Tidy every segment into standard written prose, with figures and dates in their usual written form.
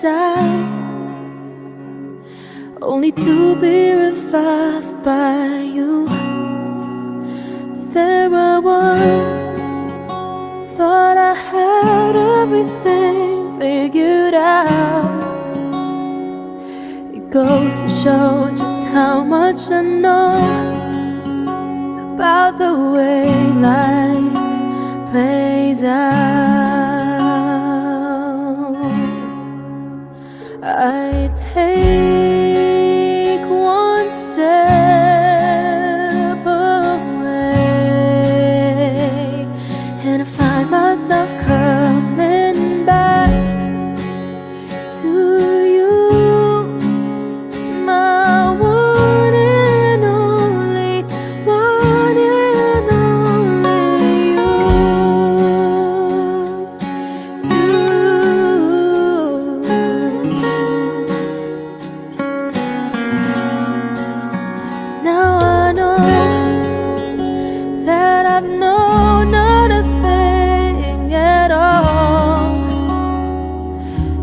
inside, only to be revived by you. There I was, thought I had everything figured out. It goes to show just how much I know about the way life plays out. I take one step away, and I find myself coming back to you, my one and only, one and only you. Now I know that I've known not a thing at all,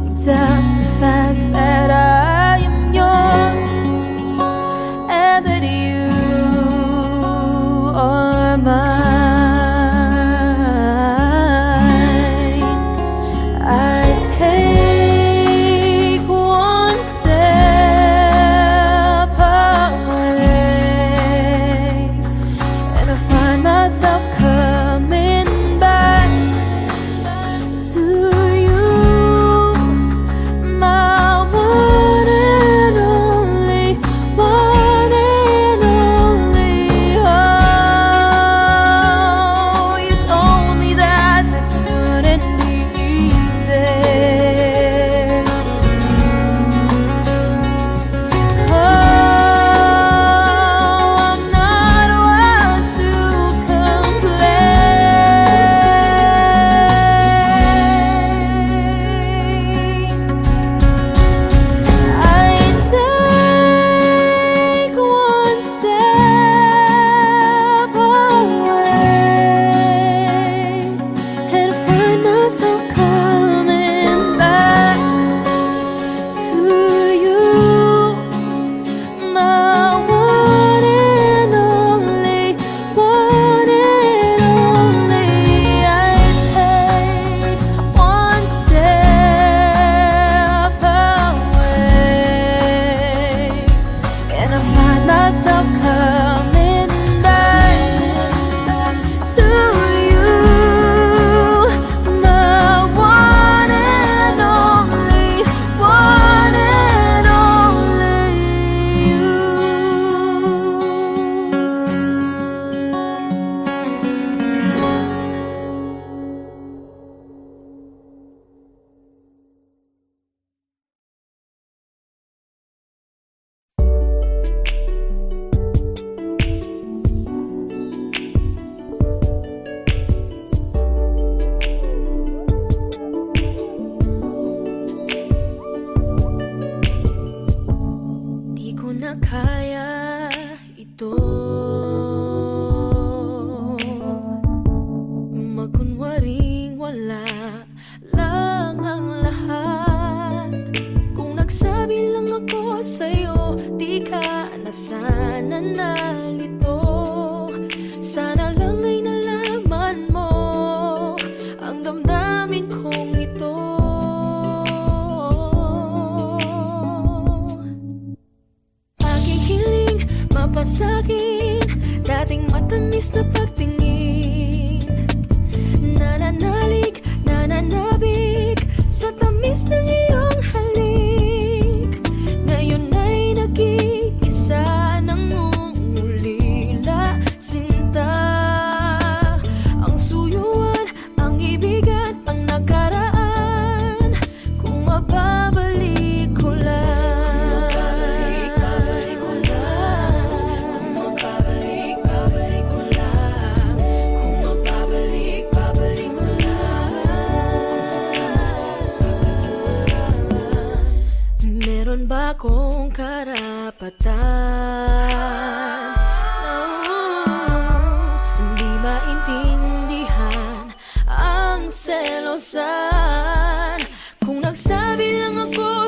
except the fact that I am yours and that you are mine. I take one step away, and I find myself coming back to you, my one and only, one and only. Oh, you told me that this wouldn't be easy. Oh, I'm not one to complain. I take one step away, and I find myself coming back to you, my one and only, one and only. I take one step away, and I find myself coming back to you, my one and only, one and only you. Di ko na kaya ito, magkunwaring wala lang ang lahat. Kung nagsabi lang ako sa'yo, di ka na sana nalito. Sana lang ay nalaman mo ang damdamin kong ito. Aking hiling mapasa'kin, dating matamis na pagtingin, nananalig, nananabik sa tamis ng iyong halik. Ngayon ay nag-iisa ng ulila, sinta. Ang suyuan, ang ibigan, ang nakaraan, kung mababalik ko lang. Babalik ko lang. Kung mababalik ko lang. Kung mababalik ko lang. Meron ba akong karapatan na hindi maintindihan ang selosan? Kung nagsabi lang ako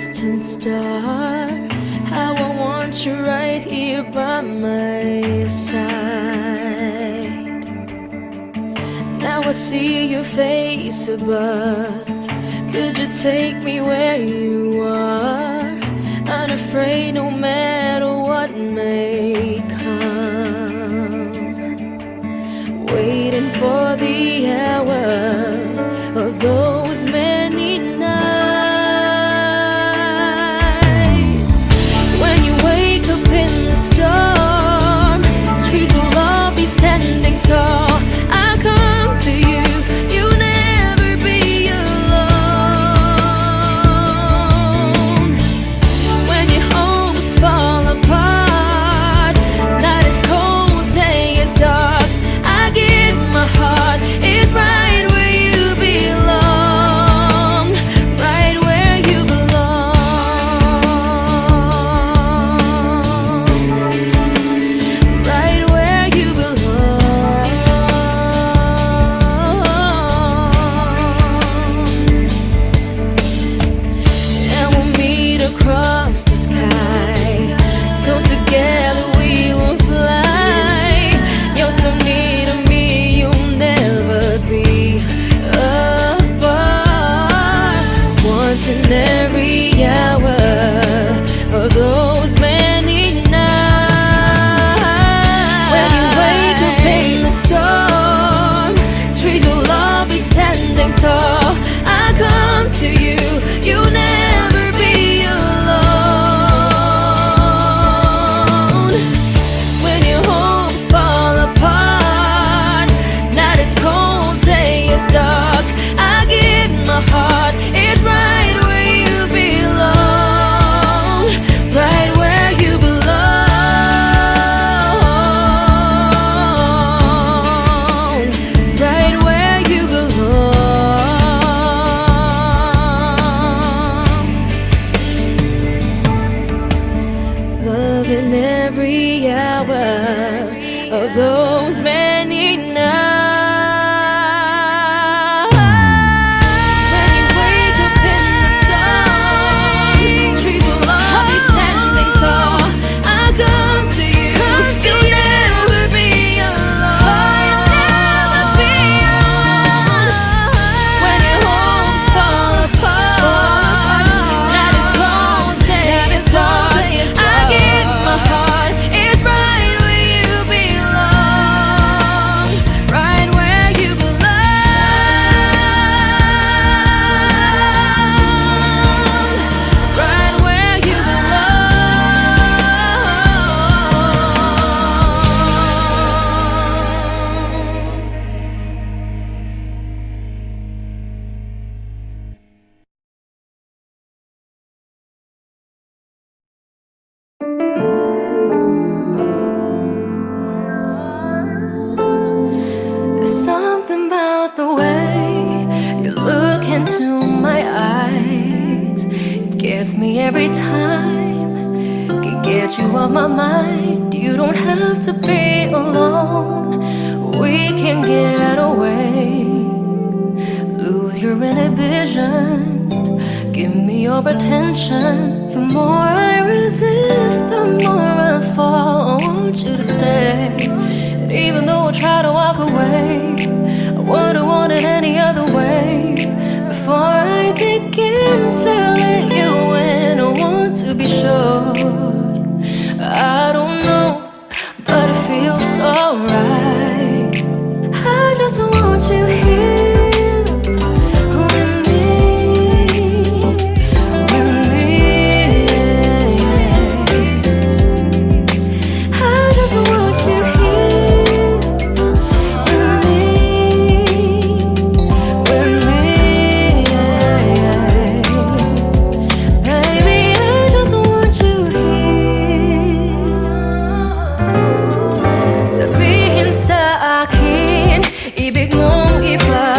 distant star, how I want you right here by my side. Now I see your face above. Could you take me where you are? Unafraid no matter what may come. Waiting for the hour of those many nights when you wake up in the storm. Trees will all be standing tall. I come to you, you'll never be alone. When your homes fall apart, night is cold, day is dark, I give my heart. It's right where you belong, right where you belong, right where you belong. And we'll meet across the sky, so together we will fly. You're so near to me, you'll never be afar. Once in every hour of those many nights, when you wake up in the storm, trees will all be standing tall. I come to you, you'll never be alone. When your hopes fall apart, night is cold, day is dark, I give my heart. It's right where you belong, right where you belong, right where you belong. Love in every hour of those many nights. When you wake up in the storm, trees will all be standing tall. I come to you, you'll never be alone. When your homes fall apart, night is cold, day is dark, I give my heart. It's right where you belong, right where you belong, right where you belong. There's something about the way you look into my eyes. It gets me every time. Can get you off my mind. You don't have to be alone. We can get away. Lose your inhibitions. Give me your attention. The more I resist, the more I fall. I want you to stay. And even though I try to walk away, I wouldn't want it any other way. Before I begin to let you in, I want to be sure. I don't know, but it feels so right. I just want you here. Sabihin sa akin, ibig mong iba.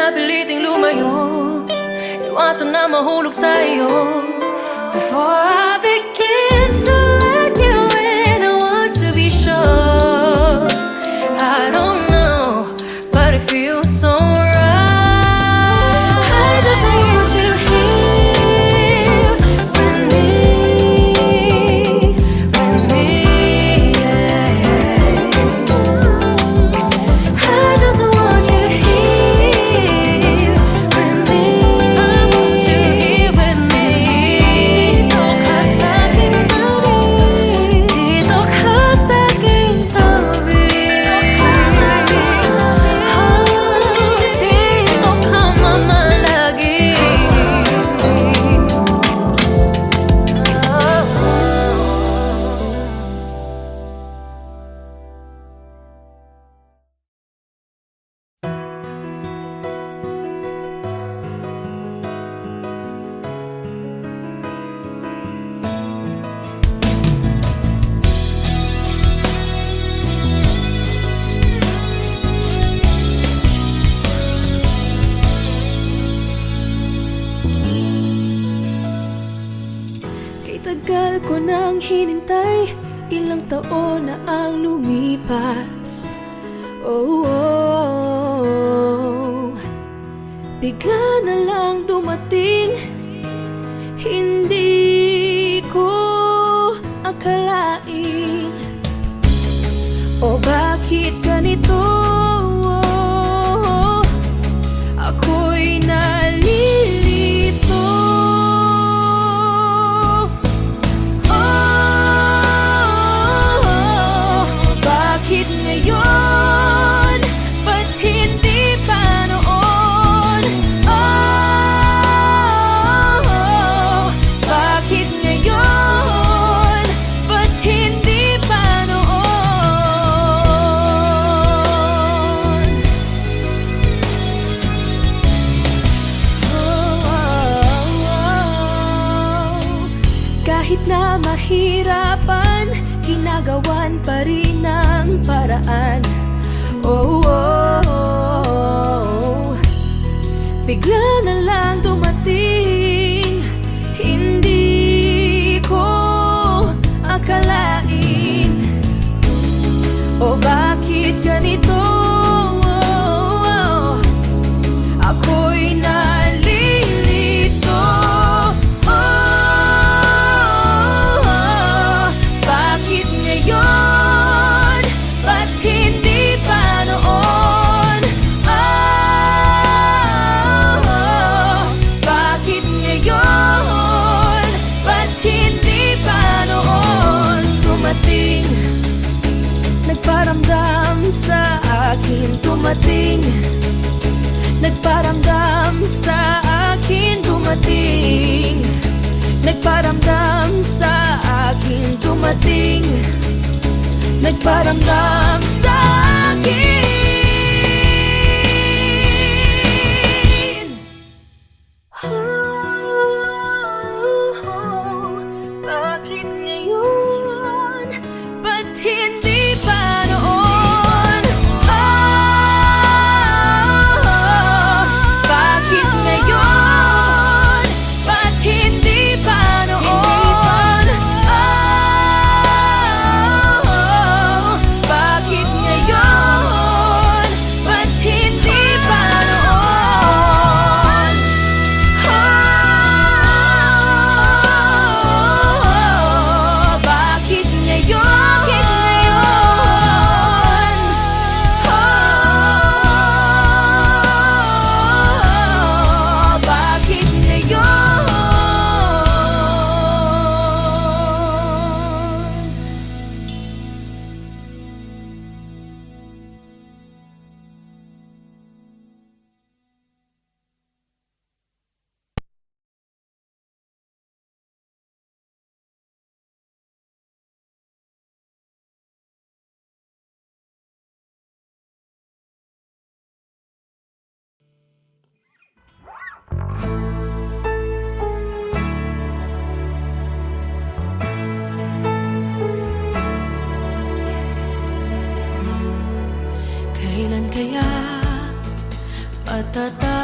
napiliting lumayo, iwasan na mahulog sa'yo. Before I begin to let you in, I want to be sure. I don't know, but it feels so right. I just want you here with me, yeah. I just want you here with me. I want you here with me. Dito ka sa'king tabi, dito ka sa'king tabi. Dito ka mamalagi. Kay tagal ko nang hinintay, ilang taon na ang lumipas. Oh, oh. Bigla na lang dumating, hindi ko akalain. O bakit ganito? Ako'y nalilito. Bakit ngayon? Ba't hindi pa noon? Bakit ngayon? Ba't hindi pa noon? Kahit na mahirapan, ginagawan pa rin ng paraan. Oh, oh, oh. Bigla na lang dumating, hindi ko akalain. O bakit ganito? Ako'y nalilito. Bakit ngayon? Ba't hindi pa noon? Bakit ngayon? Ba't hindi pa noon? Dumating, nagparamdam sa akin. Dumating, nagparamdam sa akin. Dumating, nagparamdam sa akin. Dumating, nagparamdam sa akin. Bakit ngayon? Ba't hindi pa noon? Bakit ngayon? Ba't hindi pa noon? Bakit ngayon?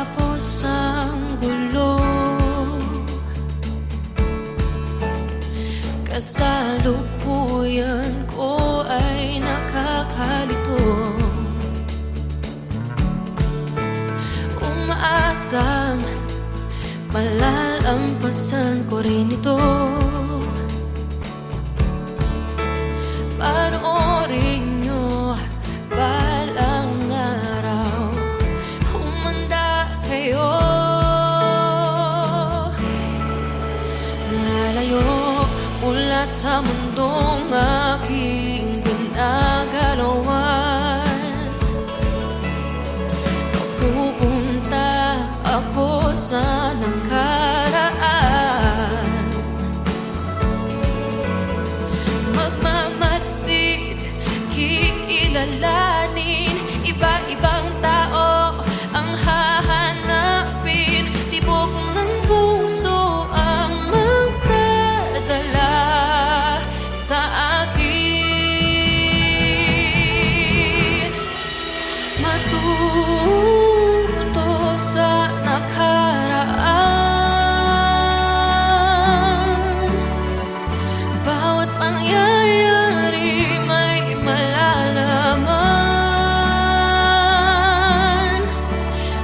Matapos ang gulo, kasalukuyan ko ay nakakalito. Umaasang malalampasan ko rin ito. Panoorin nyo balang araw, humanda kayo. Lalayo mula sa mundong aking ginagalawan. Pupunta ako sa nakaraan. Magmamasid, kikilalanin, iba-ibang tao ang hahanapin. Tibok ng puso ang magdadala sa akin. Matuto sa nakaraan. Bawat pangyayari may malalaman.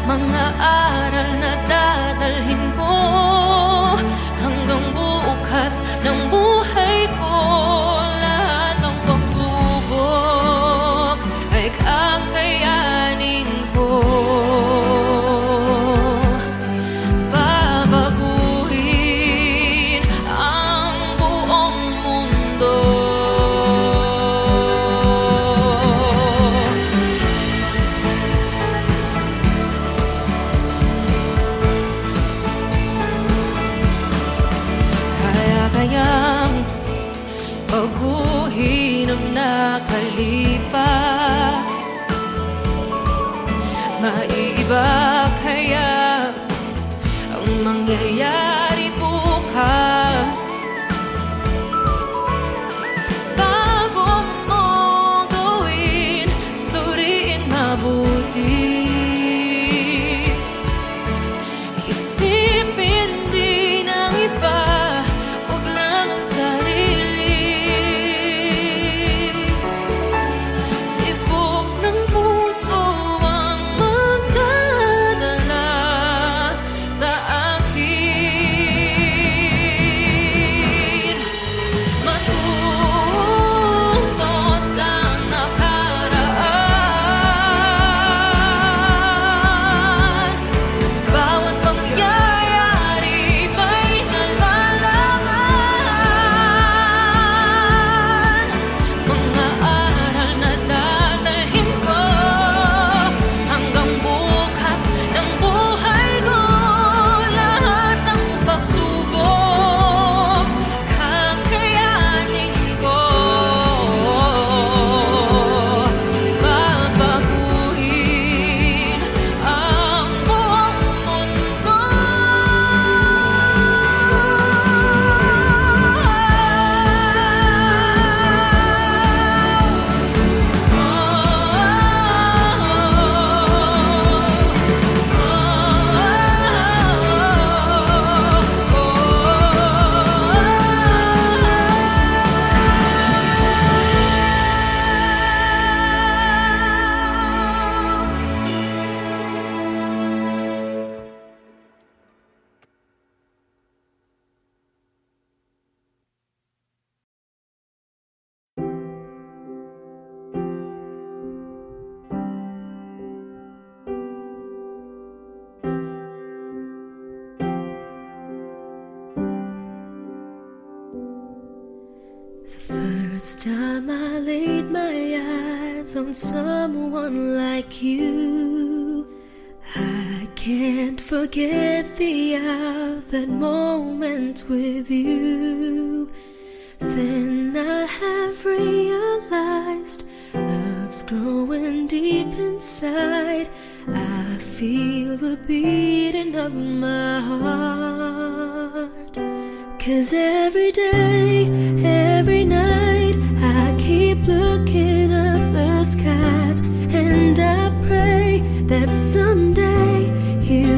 Mga aral na dadalhin ko hanggang bukas ng buhay ko. Lahat ng pagsubok ay kakayanin ko. Babaguhin ang buong mundo. Kayang baguhin ang nakalipas. Maiiba kaya ang mangyayari bukas. Bago mo gawin, suriin mabuti. Isipin din ang iba, huwag lang ang sarili. Tibok ng puso ang magdadala sa akin. Matuto sa nakaraan. Bawat pangyayari may nalalaman. Mga aral na dadalhin ko hanggang bukas ng buhay ko. Lahat ng pagsubok kakayanin ko. Babaguhin ang buong mundo. The first time I laid my eyes on someone like you, I can't forget the hour, that moment with you. Then I have realized love's growing deep inside. I feel the beating of my heart. 'Cause every day, every night, I keep looking up the skies, and I pray that someday you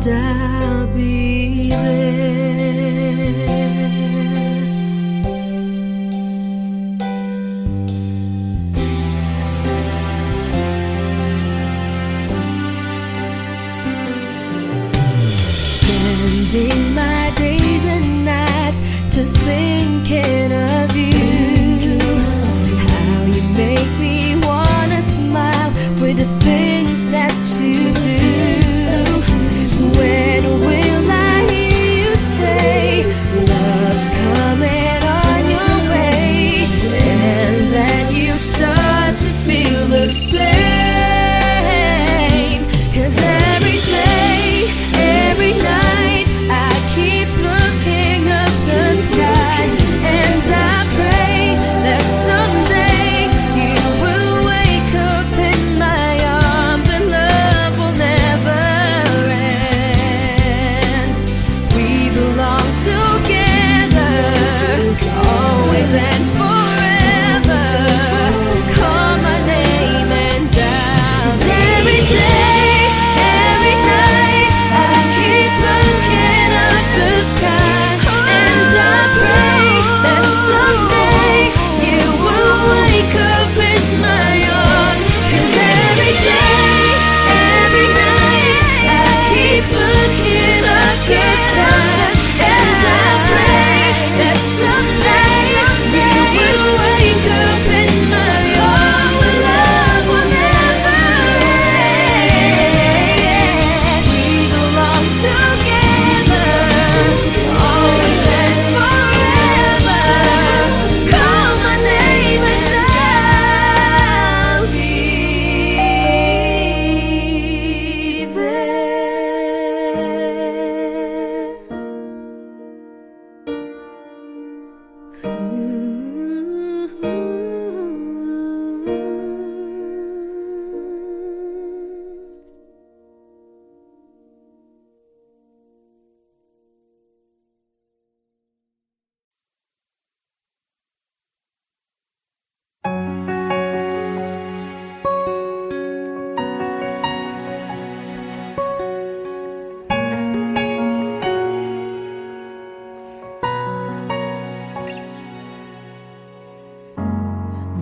and I'll be there. Spending my days and nights just thinking of you. How you make me wanna smile with the things that you do. When will I hear you say love's coming on your way, and then you start to feel the same? 'Cause every day, every night, I keep looking up the skies, and I pray that someday you will wake up in my arms and love will never end. We belong together, always and forever. Call my name and I'll. 'Cause every day, every night, I keep looking up the skies, and I pray that someday you will wake up in my arms. 'Cause every day, every night, I keep looking up the skies, and I pray that someday you will wake up in my arms and love will never end. We belong together, always and forever. Call my name and I'll be there.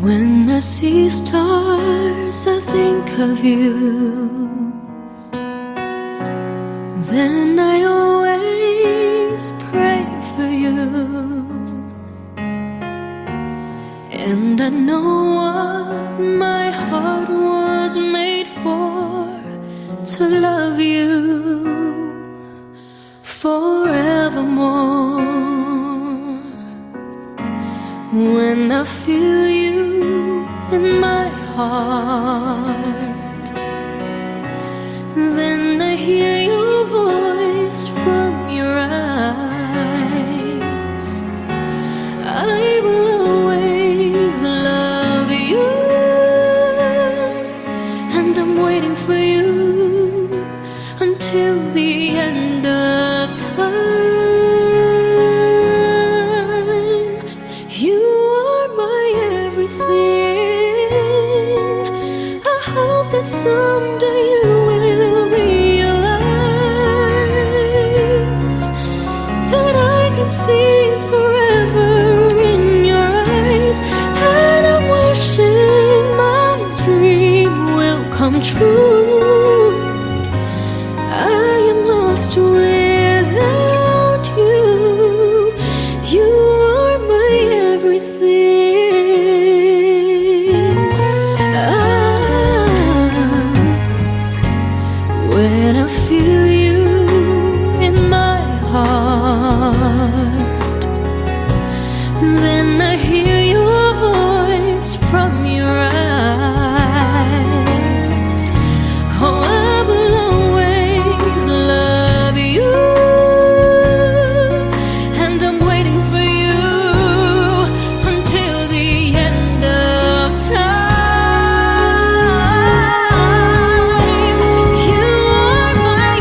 When I see stars, I think of you. Then I always pray for you. And I know what my heart was made for, to love you forevermore. When I feel you in my heart, then I hear your voice from your eyes. I will always love you, and I'm waiting for you until the end of time. You are my everything. I hope that someday you will realize that I can see forever in your eyes, and I'm wishing my dream will come true. I am lost without you. You are my everything. When I feel you in my heart, then I hear your voice from your eyes. Oh, I will always love you, and I'm waiting for you until the end of time. You are my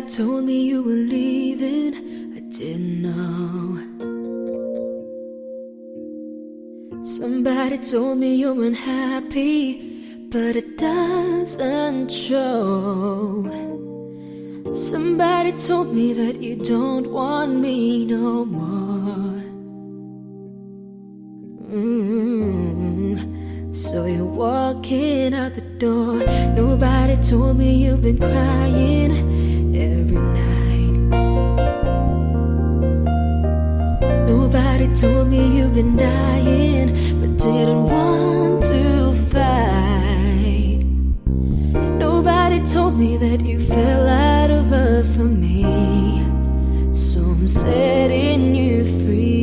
told me you were leaving, I didn't know. Somebody told me you're unhappy, but it doesn't show. Somebody told me that you don't want me no more. So you're walking out the door. Nobody told me you've been crying every night. Nobody told me you've been dying, but didn't want to fight. Nobody told me that you fell out of love for me, so I'm setting you free.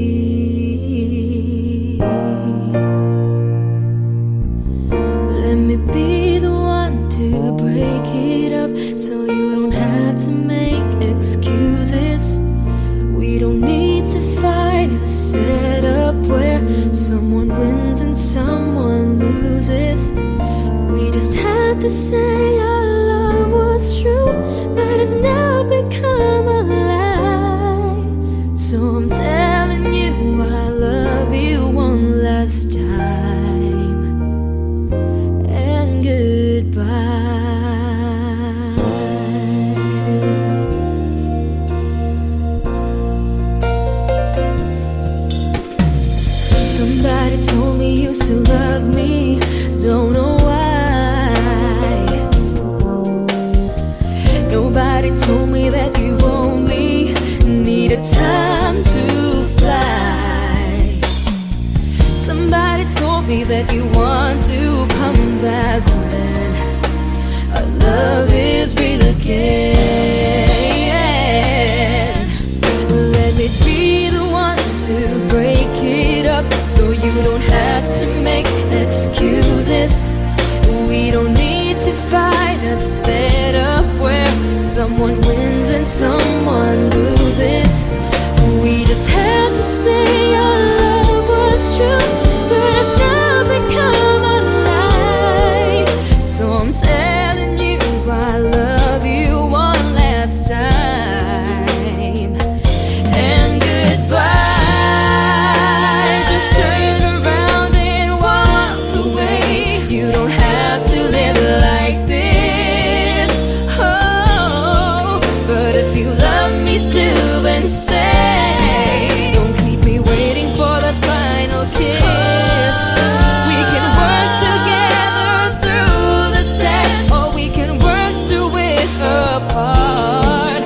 Let me be the one to break it up, so you don't have to make excuses. We don't need to find a setup where someone wins and someone loses. We just have to say our love was true, but it's now become a lie. So I'm telling you I love you one last time, and goodbye. Somebody told me you still love me, don't know why. Nobody told me that you only needed time to fly. Somebody told me that you want to come back when our love is real again. Let me be the one to break it up, so you don't have to make excuses. We don't need to find a setup where someone wins and someone loses. We just had to say our love was true, but it's now become a lie. So I'm telling you I love you one last time, and goodbye. Just turn around and walk away. You don't have to live like this. Oh, but if you love me still, then stay. Don't keep me waiting for that final kiss. We can work together through this test, or we can work through it apart.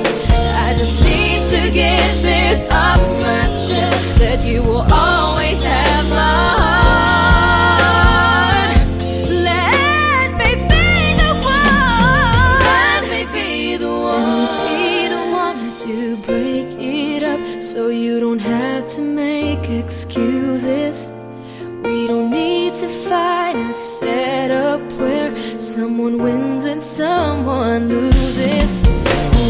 I just need to get this off my chest, that you will always have my heart. Let me be the one. Let me be the one. Be the one to break it up, so you don't have to make excuses. We don't need to find a setup where someone wins and someone loses.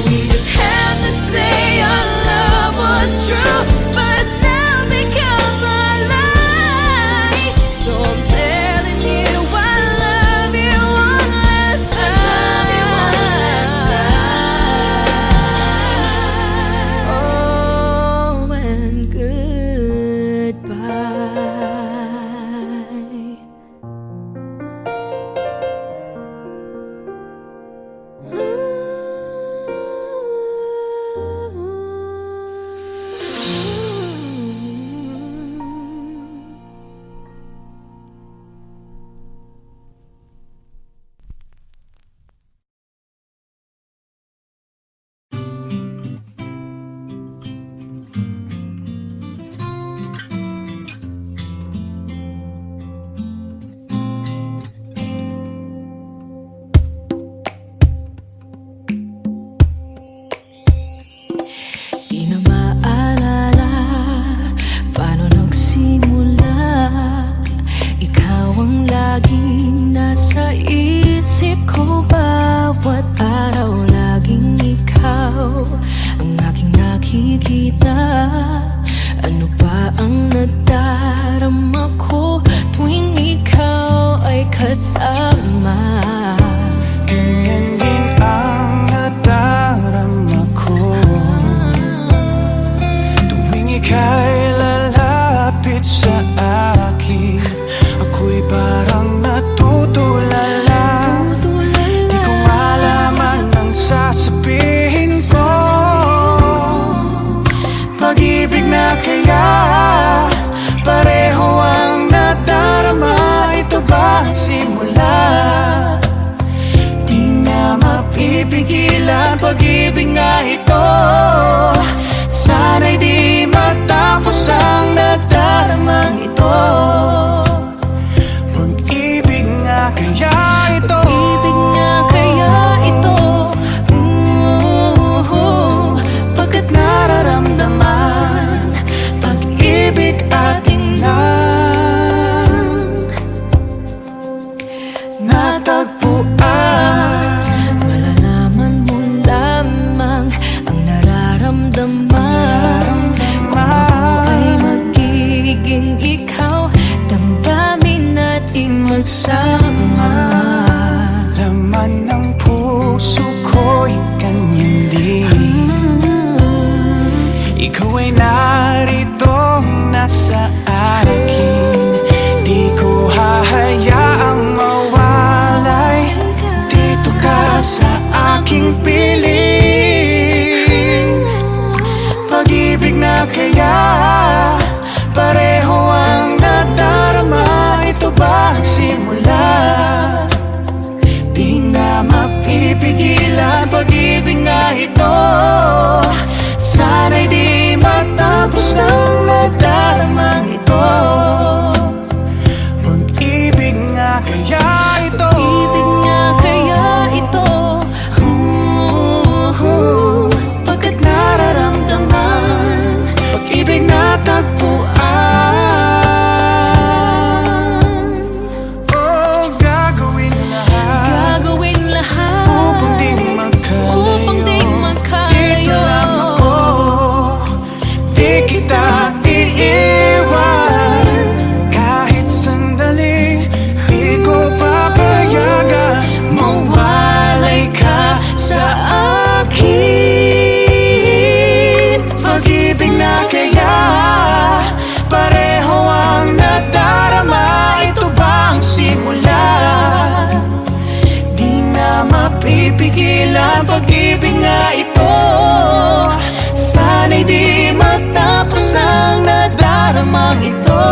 We just have to say our love was true, but it's now become a lie. So I'm telling you I love you one last time. Oh, and goodbye. Di na maalala paano nagsimula. Ikaw ang laging nasa isip ko, bawat araw laging ikaw ang aking nakikita. Ano ba ang nadarama ko tuwing ikaw ay kasama? Ganyan din ang nadarama mapipigilan pag-ibig nga ito. Sana'y di matapos ang nadaramang ito. Pag-ibig nga kaya ito, Pag-ibig nga kaya ito. pagkat nararamdaman pag-ibig ating lang natagpuan. Malalaman mo lamang ang nararamdaman. Kung ako ay magiging ikaw, damdamin natin magsama. Laman ng puso ko'y kanyang din. Ikaw ay narito nasa akin. Di ko hahayaang mawalay. Dito ka sa aking piling. Pag-ibig na kaya pareho ang nadarama. Ito ba ang simula? Di na mapipigilan pag-ibig nga ito. Sana'y di matapos ang nadaramang ito. Pag-ibig nga kaya ito, Pag-ibig nga kaya ito. pagkat nararamdaman pag-ibig na tagpuan. Oh, gagawin lahat Gagawin lahat upang di magkalayo. upang di Dito magkalayo. lang ako, di kita iiwan. Kahit sandali, di ko papayagan mawalay ka sa akin. Pag-ibig na kaya pareho ang nadarama. Ito ba ang simula? Di na mapipigilan pag-ibig nga ito. Sana'y di matapos ang nadaramang ito.